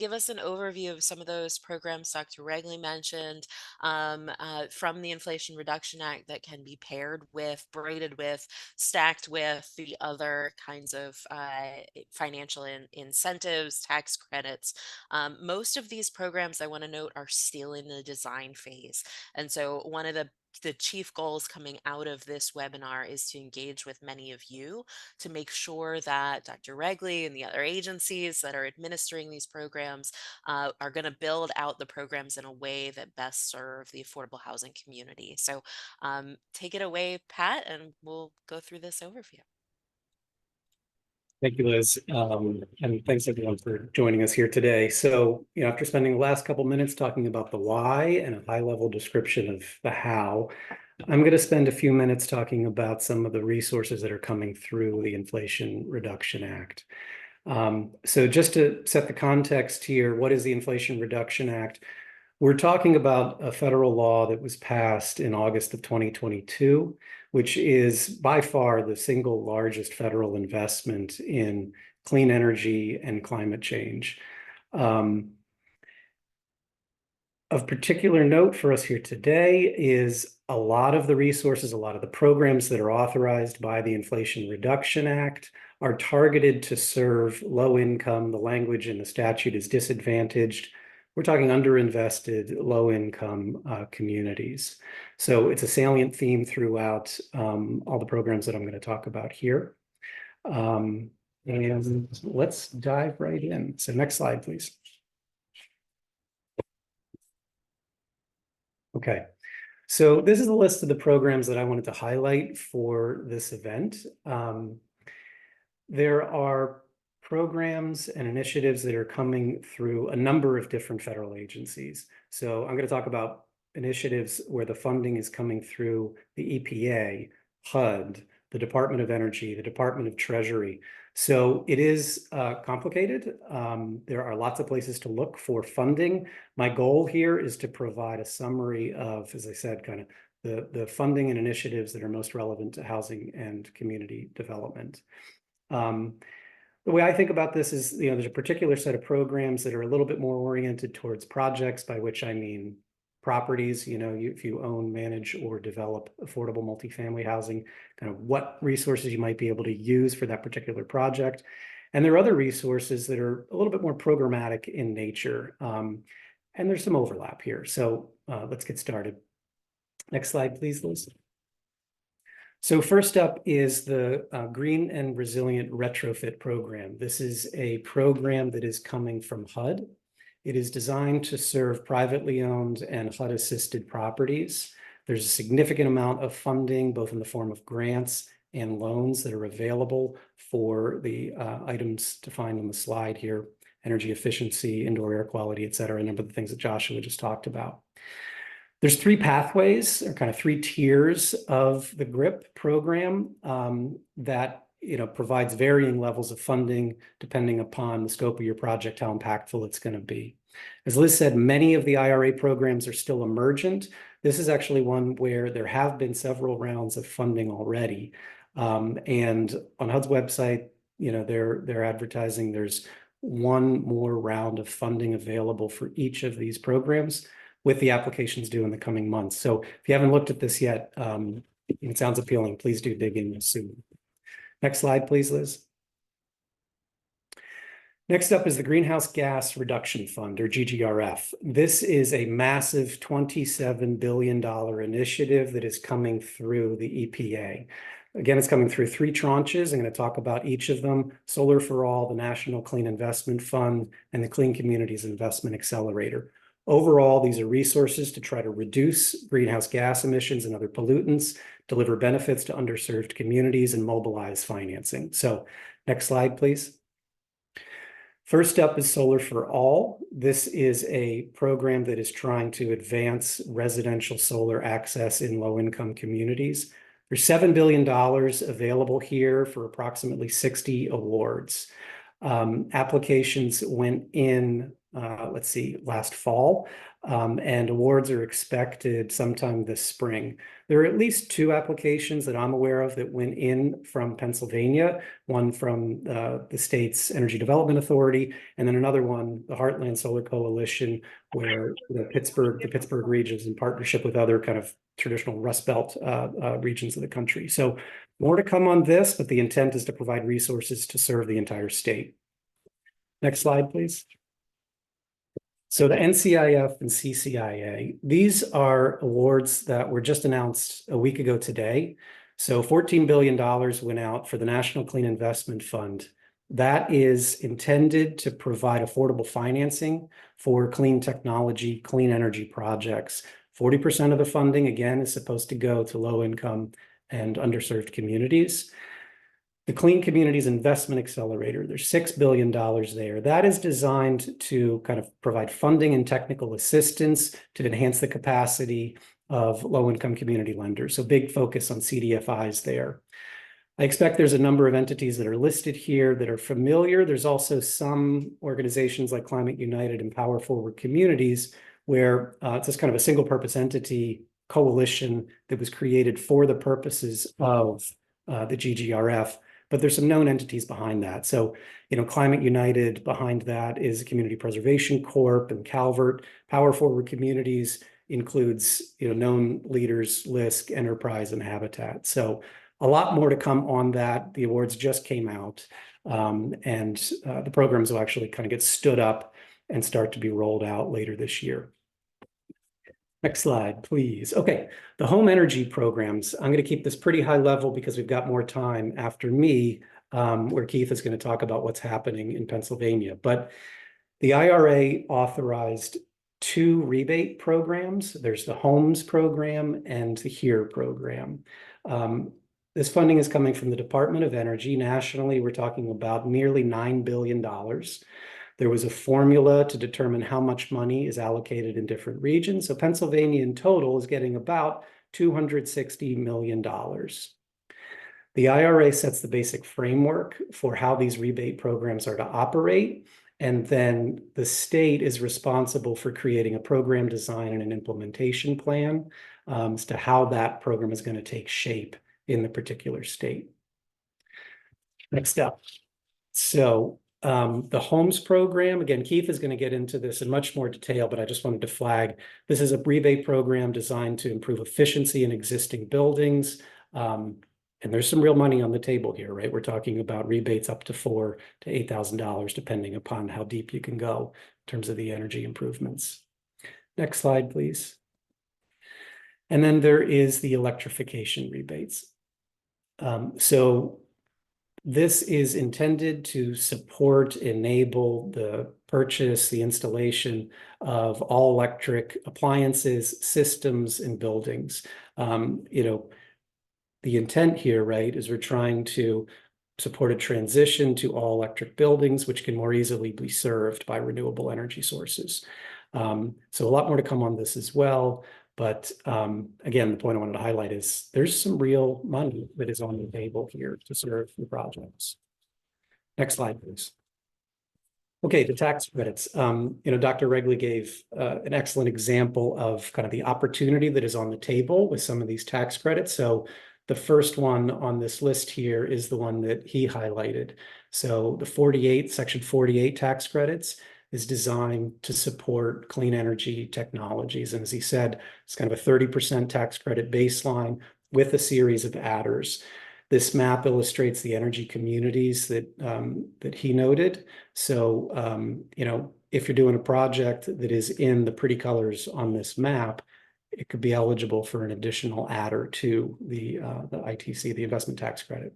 give us an overview of some of those programs Dr. Regley mentioned from the Inflation Reduction Act that can be paired with, braided with, stacked with the other kinds of financial incentives, tax credits. Most of these programs, I want to note, are still in the design phase. And so one of the chief goals coming out of this webinar is to engage with many of you to make sure that Dr. Regley and the other agencies that are administering these programs are going to build out the programs in a way that best serve the affordable housing community. So take it away, Pat, and we'll go through this overview. Thank you, Liz. And thanks everyone for joining us here today. So, after spending the last couple minutes talking about the why and a high-level description of the how, I'm going to spend a few minutes talking about some of the resources that are coming through the Inflation Reduction Act. So just to set the context here, what is the Inflation Reduction Act? We're talking about a federal law that was passed in August of 2022, which is by far the single largest federal investment in clean energy and climate change. Of particular note for us here today is a lot of the resources, a lot of the programs that are authorized by the Inflation Reduction Act are targeted to serve low income. The language in the statute is disadvantaged. We're talking underinvested, low income communities. So it's a salient theme throughout all the programs that I'm going to talk about here. And let's dive right in. So next slide, please. Okay, so this is a list of the programs that I wanted to highlight for this event. There are programs and initiatives that are coming through a number of different federal agencies. So I'm going to talk about initiatives where the funding is coming through the EPA, HUD, the Department of Energy, the Department of Treasury. So it is complicated. There are lots of places to look for funding. My goal here is to provide a summary of, as I said, kind of the funding and initiatives that are most relevant to housing and community development. The way I think about this is, there's a particular set of programs that are a little bit more oriented towards projects, by which I mean properties. If you own, manage, or develop affordable multifamily housing, kind of what resources you might be able to use for that particular project. And there are other resources that are a little bit more programmatic in nature. And there's some overlap here. So let's get started. Next slide, please, Liz. So first up is the Green and Resilient Retrofit Program. This is a program that is coming from HUD. It is designed to serve privately owned and HUD-assisted properties. There's a significant amount of funding, both in the form of grants and loans that are available for the items defined on the slide here: energy efficiency, indoor air quality, et cetera, a number of the things that Joshua just talked about. There's three pathways, or kind of three tiers of the GRIP program that provides varying levels of funding depending upon the scope of your project, how impactful it's going to be. As Liz said, many of the IRA programs are still emergent. This is actually one where there have been several rounds of funding already. And on HUD's website, they're advertising there's one more round of funding available for each of these programs, with the applications due in the coming months. So if you haven't looked at this yet, it sounds appealing. Please do dig in soon. Next slide, please, Liz. Next up is the Greenhouse Gas Reduction Fund, or GGRF. This is a massive $27 billion initiative that is coming through the EPA. Again, it's coming through three tranches. I'm going to talk about each of them: Solar for All, the National Clean Investment Fund, and the Clean Communities Investment Accelerator. Overall, these are resources to try to reduce greenhouse gas emissions and other pollutants, deliver benefits to underserved communities, and mobilize financing. So next slide, please. First up is Solar for All. This is a program that is trying to advance residential solar access in low-income communities. There's $7 billion available here for approximately 60 awards. Applications went in let's see, last fall, and awards are expected sometime this spring. There are at least two applications that I'm aware of that went in from Pennsylvania, one from the state's Energy Development Authority, and then another one, the Heartland Solar Coalition, where the Pittsburgh region is in partnership with other kind of traditional Rust Belt regions of the country. So more to come on this, but the intent is to provide resources to serve the entire state. Next slide, please. So the NCIF and CCIA, these are awards that were just announced a week ago today. So $14 billion went out for the National Clean Investment Fund. That is intended to provide affordable financing for clean technology, clean energy projects. 40% of the funding, again, is supposed to go to low income and underserved communities. The Clean Communities Investment Accelerator, there's $6 billion there. That is designed to kind of provide funding and technical assistance to enhance the capacity of low-income community lenders. So big focus on CDFIs there. I expect there's a number of entities that are listed here that are familiar. There's also some organizations like Climate United and Power Forward Communities where it's just kind of a single purpose entity coalition that was created for the purposes of the GGRF. But there's some known entities behind that. So, Climate United behind that is Community Preservation Corp and Calvert. Power Forward Communities includes, known leaders, LISC, Enterprise, and Habitat. So a lot more to come on that. The awards just came out, and the programs will actually kind of get stood up and start to be rolled out later this year. Next slide, please. Okay, the home energy programs. I'm going to keep this pretty high level because we've got more time after me, where Keith is going to talk about what's happening in Pennsylvania. But the IRA authorized two rebate programs. There's the HOMES program and the HERE program. This funding is coming from the Department of Energy. Nationally, we're talking about nearly $9 billion. There was a formula to determine how much money is allocated in different regions. So Pennsylvania in total is getting about $260 million. The IRA sets the basic framework for how these rebate programs are to operate. And then the state is responsible for creating a program design and an implementation plan as to how that program is going to take shape in the particular state. Next up. So the HOMES program, again, Keith is going to get into this in much more detail, but I just wanted to flag, this is a rebate program designed to improve efficiency in existing buildings. And there's some real money on the table here, right? We're talking about rebates up to $4,000 to $8,000, depending upon how deep you can go in terms of the energy improvements. Next slide, please. And then there is the electrification rebates. So this is intended to support, enable the purchase, the installation of all electric appliances, systems, and buildings. The intent here, right, is we're trying to support a transition to all electric buildings, which can more easily be served by renewable energy sources. So a lot more to come on this as well. But again, the point I wanted to highlight is there's some real money that is on the table here to serve the projects. Next slide, please. Okay, the tax credits. Dr. Regley gave an excellent example of kind of the opportunity that is on the table with some of these tax credits. So the first one on this list here is the one that he highlighted. So the Section 48 tax credits is designed to support clean energy technologies. And as he said, it's kind of a 30% tax credit baseline with a series of adders. This map illustrates the energy communities that he noted. So, if you're doing a project that is in the pretty colors on this map, it could be eligible for an additional adder to the ITC, the investment tax credit.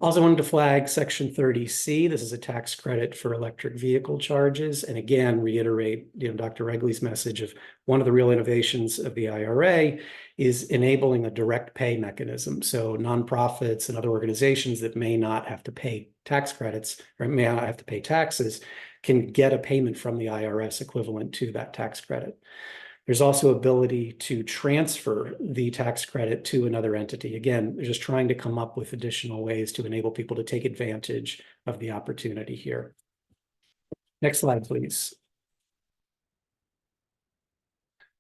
Also wanted to flag Section 30C. This is a tax credit for electric vehicle charges. And again, reiterate, Dr. Regley's message of one of the real innovations of the IRA is enabling a direct pay mechanism. So nonprofits and other organizations that may not have to pay tax credits or may not have to pay taxes can get a payment from the IRS equivalent to that tax credit. There's also ability to transfer the tax credit to another entity. Again, they're just trying to come up with additional ways to enable people to take advantage of the opportunity here. Next slide, please.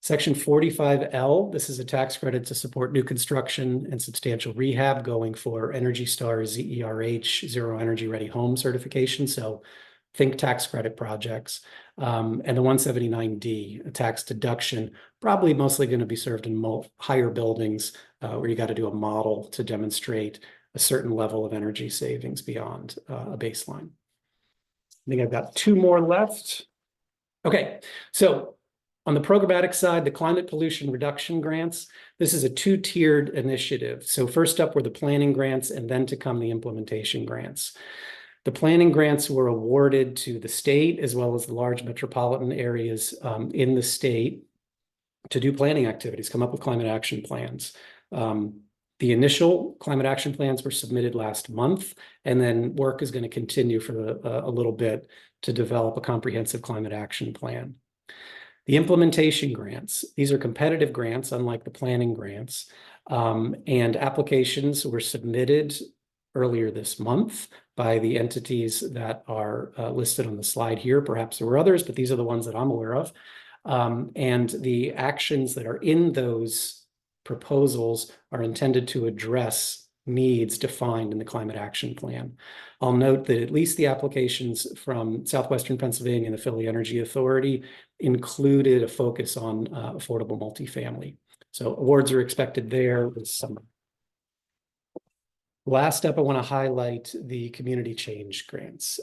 Section 45L, this is a tax credit to support new construction and substantial rehab going for Energy Star ZERH, Zero Energy Ready Home certification. So think tax credit projects. And the 179D, a tax deduction, probably mostly going to be served in higher buildings where you got to do a model to demonstrate a certain level of energy savings beyond a baseline. I think I've got two more left. Okay, so on the programmatic side, the climate pollution reduction grants, this is a two-tiered initiative. So first up were the planning grants, and then to come the implementation grants. The planning grants were awarded to the state as well as the large metropolitan areas in the state to do planning activities, come up with climate action plans. The initial climate action plans were submitted last month, and then work is going to continue for a little bit to develop a comprehensive climate action plan. The implementation grants, these are competitive grants, unlike the planning grants, and applications were submitted earlier this month by the entities that are listed on the slide here. Perhaps there were others, but these are the ones that I'm aware of. And the actions that are in those proposals are intended to address needs defined in the climate action plan. I'll note that at least the applications from Southwestern Pennsylvania and the Philly Energy Authority included a focus on affordable multifamily. So awards are expected there this summer. Last up, I want to highlight the community change grants.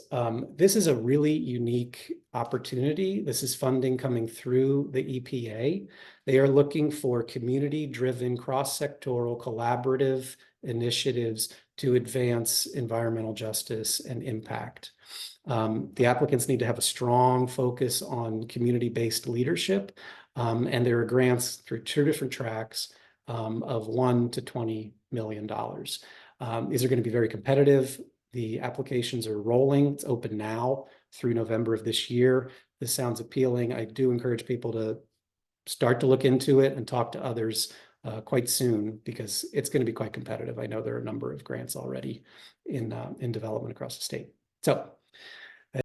This is a really unique opportunity. This is funding coming through the EPA. They are looking for community-driven, cross-sectoral, collaborative initiatives to advance environmental justice and impact. The applicants need to have a strong focus on community-based leadership, and there are grants through two different tracks of $1 to $20 million. These are going to be very competitive. The applications are rolling. It's open now through November of this year. This sounds appealing. I do encourage people to start to look into it and talk to others quite soon because it's going to be quite competitive. I know there are a number of grants already in development across the state. So